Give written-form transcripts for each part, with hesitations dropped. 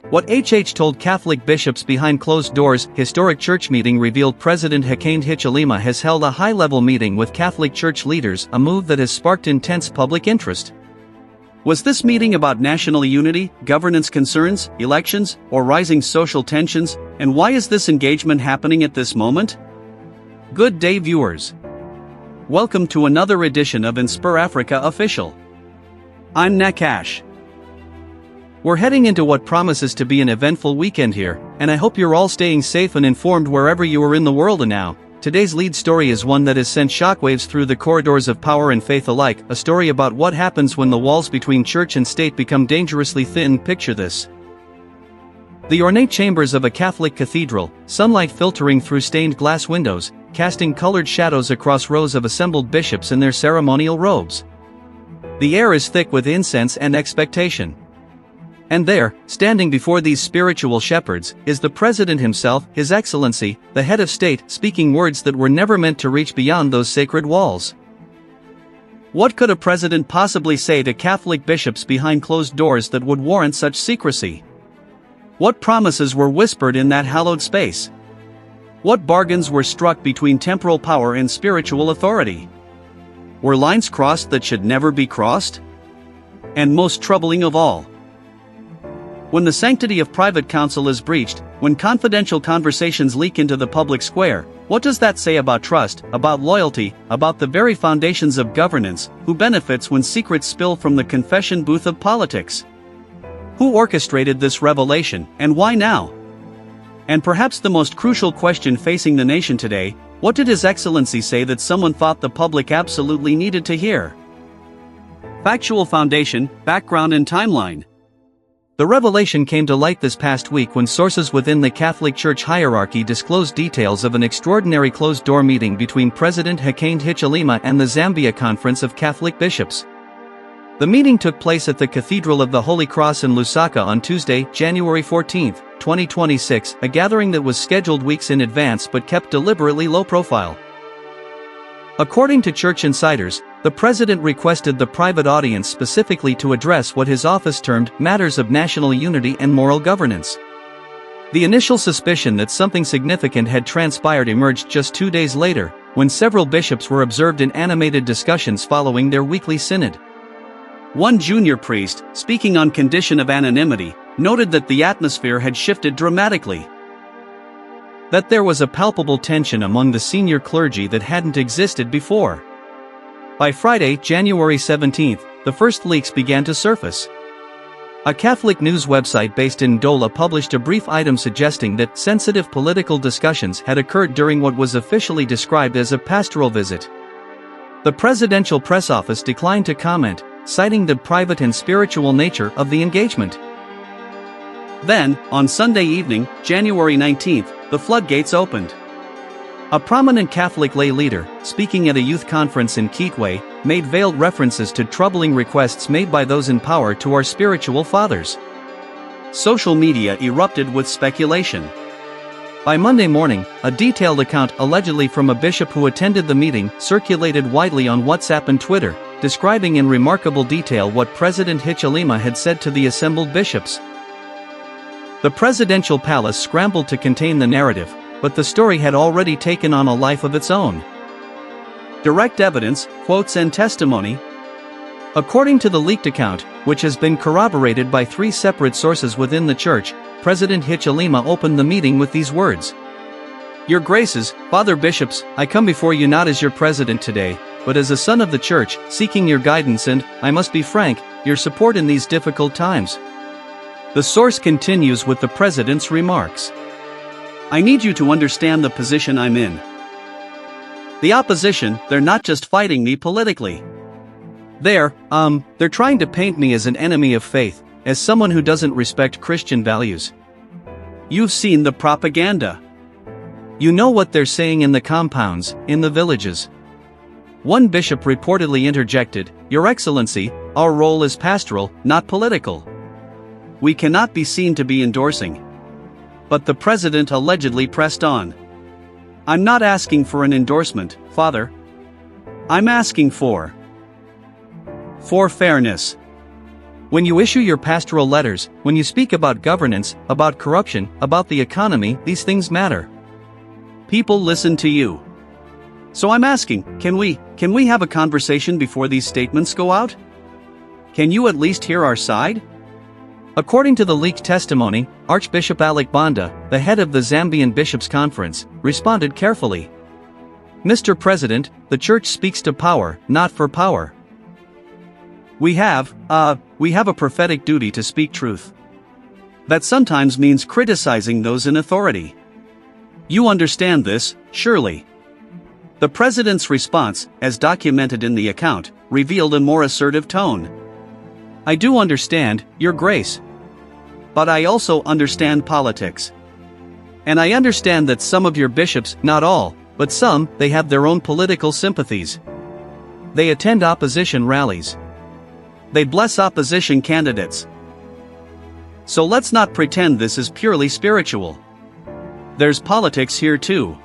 What HH told Catholic bishops behind closed doors. Historic church meeting revealed President Hakainde Hichilema has held a high-level meeting with Catholic Church leaders, a move that has sparked intense public interest. Was this meeting about national unity, governance concerns, elections, or rising social tensions, and why is this engagement happening at this moment? Good day, viewers. Welcome to another edition of InspirAfrica Official. I'm Nakash. We're heading into what promises to be an eventful weekend here, and I hope you're all staying safe and informed wherever you are in the world. And now, today's lead story is one that has sent shockwaves through the corridors of power and faith alike, a story about what happens when the walls between church and state become dangerously thin. Picture this. The ornate chambers of a Catholic cathedral, sunlight filtering through stained glass windows, casting colored shadows across rows of assembled bishops in their ceremonial robes. The air is thick with incense and expectation. And there, standing before these spiritual shepherds, is the President himself, His Excellency, the head of state, speaking words that were never meant to reach beyond those sacred walls. What could a president possibly say to Catholic bishops behind closed doors that would warrant such secrecy? What promises were whispered in that hallowed space? What bargains were struck between temporal power and spiritual authority? Were lines crossed that should never be crossed? And most troubling of all, when the sanctity of private counsel is breached, when confidential conversations leak into the public square, what does that say about trust, about loyalty, about the very foundations of governance? Who benefits when secrets spill from the confession booth of politics? Who orchestrated this revelation, and why now? And perhaps the most crucial question facing the nation today, what did His Excellency say that someone thought the public absolutely needed to hear? Factual foundation, background and timeline. The revelation came to light this past week when sources within the Catholic Church hierarchy disclosed details of an extraordinary closed-door meeting between President Hakainde Hichilema and the Zambia Conference of Catholic Bishops. The meeting took place at the Cathedral of the Holy Cross in Lusaka on Tuesday, January 14, 2026, a gathering that was scheduled weeks in advance but kept deliberately low profile. According to church insiders, the president requested the private audience specifically to address what his office termed matters of national unity and moral governance. The initial suspicion that something significant had transpired emerged just 2 days later, when several bishops were observed in animated discussions following their weekly synod. One junior priest, speaking on condition of anonymity, noted that the atmosphere had shifted dramatically. That there was a palpable tension among the senior clergy that hadn't existed before. By Friday, January 17, the first leaks began to surface. A Catholic news website based in Douala published a brief item suggesting that sensitive political discussions had occurred during what was officially described as a pastoral visit. The presidential press office declined to comment, citing the private and spiritual nature of the engagement. Then, on Sunday evening, January 19, the floodgates opened. A prominent Catholic lay leader, speaking at a youth conference in Kitwe, made veiled references to troubling requests made by those in power to our spiritual fathers. Social media erupted with speculation. By Monday morning, a detailed account allegedly from a bishop who attended the meeting circulated widely on WhatsApp and Twitter, describing in remarkable detail what President Hichilema had said to the assembled bishops. The presidential palace scrambled to contain the narrative, but the story had already taken on a life of its own. Direct evidence, quotes and testimony. According to the leaked account, which has been corroborated by 3 separate sources within the church, President Hichilema opened the meeting with these words. "Your Graces, Father Bishops, I come before you not as your president today, but as a son of the church, seeking your guidance and, I must be frank, your support in these difficult times." The source continues with the president's remarks. "I need you to understand the position I'm in. The opposition, they're not just fighting me politically. They're trying to paint me as an enemy of faith, as someone who doesn't respect Christian values. You've seen the propaganda. You know what they're saying in the compounds, in the villages." One bishop reportedly interjected, "Your Excellency, our role is pastoral, not political. We cannot be seen to be endorsing." But the president allegedly pressed on. "I'm not asking for an endorsement, Father. I'm asking for fairness. When you issue your pastoral letters, when you speak about governance, about corruption, about the economy, these things matter. People listen to you. So I'm asking, can we have a conversation before these statements go out? Can you at least hear our side? According to the leaked testimony, Archbishop Alec Banda, the head of the Zambian Bishops' Conference, responded carefully. Mr. President, the Church speaks to power, not for power. We have a prophetic duty to speak truth. That sometimes means criticizing those in authority. You understand this, surely. The President's response, as documented in the account, revealed a more assertive tone. I do understand, Your Grace. But I also understand politics. And I understand that some of your bishops, not all, but some, they have their own political sympathies. They attend opposition rallies. They bless opposition candidates. So let's not pretend this is purely spiritual. There's politics here too.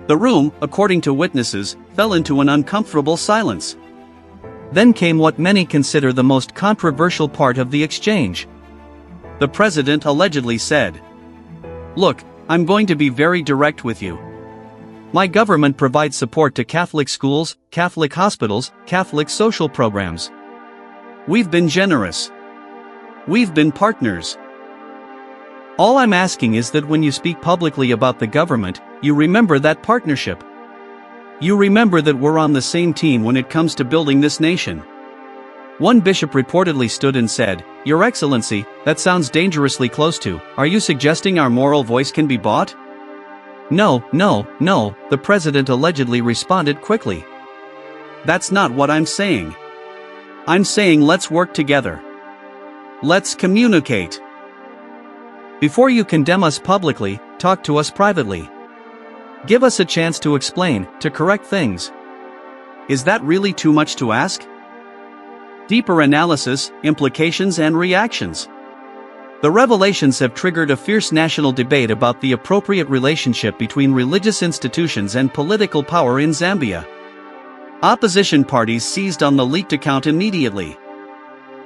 The room, according to witnesses, fell into an uncomfortable silence. Then came what many consider the most controversial part of the exchange. The President allegedly said, "Look, I'm going to be very direct with you. My government provides support to Catholic schools, Catholic hospitals, Catholic social programs. We've been generous. We've been partners. All I'm asking is that when you speak publicly about the government, you remember that partnership. You remember that we're on the same team when it comes to building this nation." One bishop reportedly stood and said, "Your Excellency, that sounds dangerously close to, are you suggesting our moral voice can be bought?" No, the President allegedly responded quickly. That's not what I'm saying. I'm saying let's work together. Let's communicate. Before you condemn us publicly, talk to us privately. Give us a chance to explain, to correct things. Is that really too much to ask? Deeper analysis, implications and reactions. The revelations have triggered a fierce national debate about the appropriate relationship between religious institutions and political power in Zambia. Opposition parties seized on the leaked account immediately.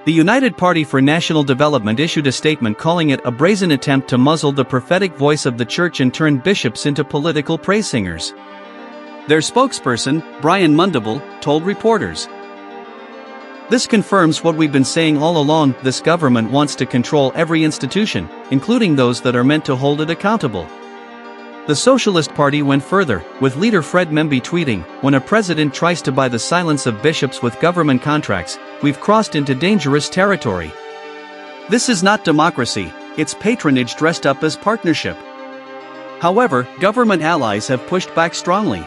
The United Party for National Development issued a statement calling it a brazen attempt to muzzle the prophetic voice of the Church and turn bishops into political praise singers. Their spokesperson, Brian Mundable, told reporters, "This confirms what we've been saying all along, this government wants to control every institution, including those that are meant to hold it accountable." The Socialist Party went further, with leader Fred Membe tweeting, "When a president tries to buy the silence of bishops with government contracts, we've crossed into dangerous territory. This is not democracy, it's patronage dressed up as partnership." However, government allies have pushed back strongly.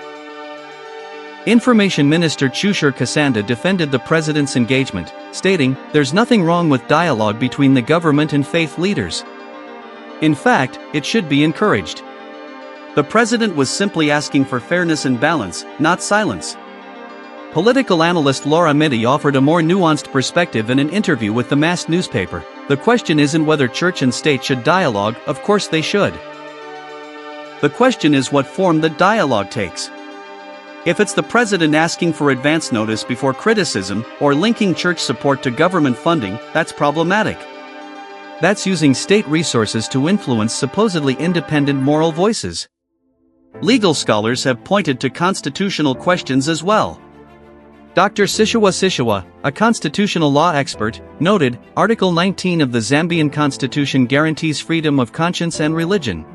Information Minister Chushur Kasanda defended the president's engagement, stating, "There's nothing wrong with dialogue between the government and faith leaders. In fact, it should be encouraged." The president was simply asking for fairness and balance, not silence. Political analyst Laura Mitty offered a more nuanced perspective in an interview with the Mass newspaper. "The question isn't whether church and state should dialogue, of course they should. The question is what form the dialogue takes. If it's the president asking for advance notice before criticism, or linking church support to government funding, that's problematic. That's using state resources to influence supposedly independent moral voices." Legal scholars have pointed to constitutional questions as well. Dr. Sishiwa, a constitutional law expert, noted, Article 19 of the Zambian Constitution guarantees freedom of conscience and religion.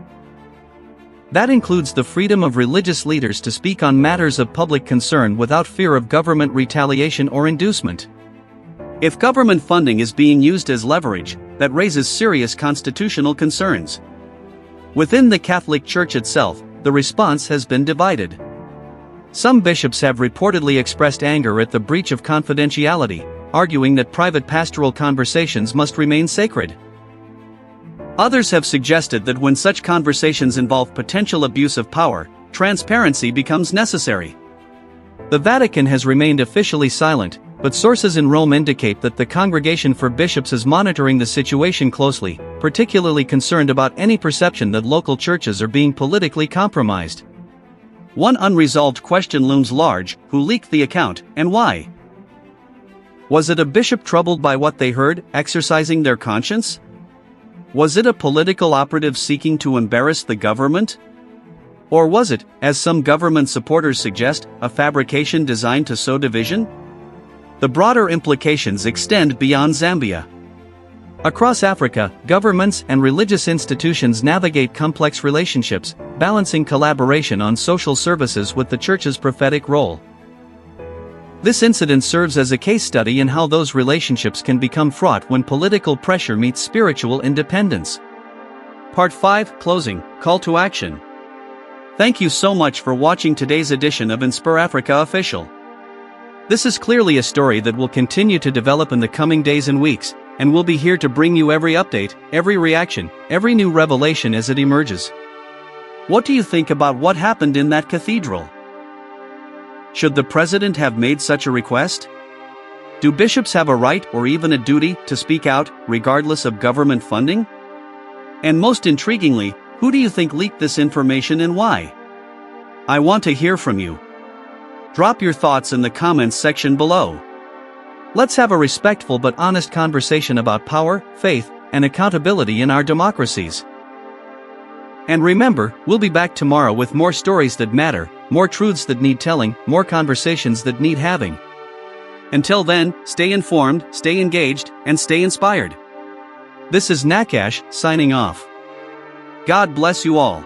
That includes the freedom of religious leaders to speak on matters of public concern without fear of government retaliation or inducement. If government funding is being used as leverage, that raises serious constitutional concerns. Within the Catholic Church itself, the response has been divided. Some bishops have reportedly expressed anger at the breach of confidentiality, arguing that private pastoral conversations must remain sacred. Others have suggested that when such conversations involve potential abuse of power, transparency becomes necessary. The Vatican has remained officially silent, but sources in Rome indicate that the Congregation for Bishops is monitoring the situation closely, particularly concerned about any perception that local churches are being politically compromised. One unresolved question looms large: who leaked the account, and why? Was it a bishop troubled by what they heard, exercising their conscience? Was it a political operative seeking to embarrass the government? Or was it, as some government supporters suggest, a fabrication designed to sow division? The broader implications extend beyond Zambia. Across Africa, governments and religious institutions navigate complex relationships, balancing collaboration on social services with the Church's prophetic role. This incident serves as a case study in how those relationships can become fraught when political pressure meets spiritual independence. Part 5, Closing, Call to Action. Thank you so much for watching today's edition of InspirAfrica Official. This is clearly a story that will continue to develop in the coming days and weeks, and we'll be here to bring you every update, every reaction, every new revelation as it emerges. What do you think about what happened in that cathedral? Should the president have made such a request? Do bishops have a right or even a duty to speak out, regardless of government funding? And most intriguingly, who do you think leaked this information and why? I want to hear from you. Drop your thoughts in the comments section below. Let's have a respectful but honest conversation about power, faith, and accountability in our democracies. And remember, we'll be back tomorrow with more stories that matter, more truths that need telling, more conversations that need having. Until then, stay informed, stay engaged, and stay inspired. This is Nakash, signing off. God bless you all.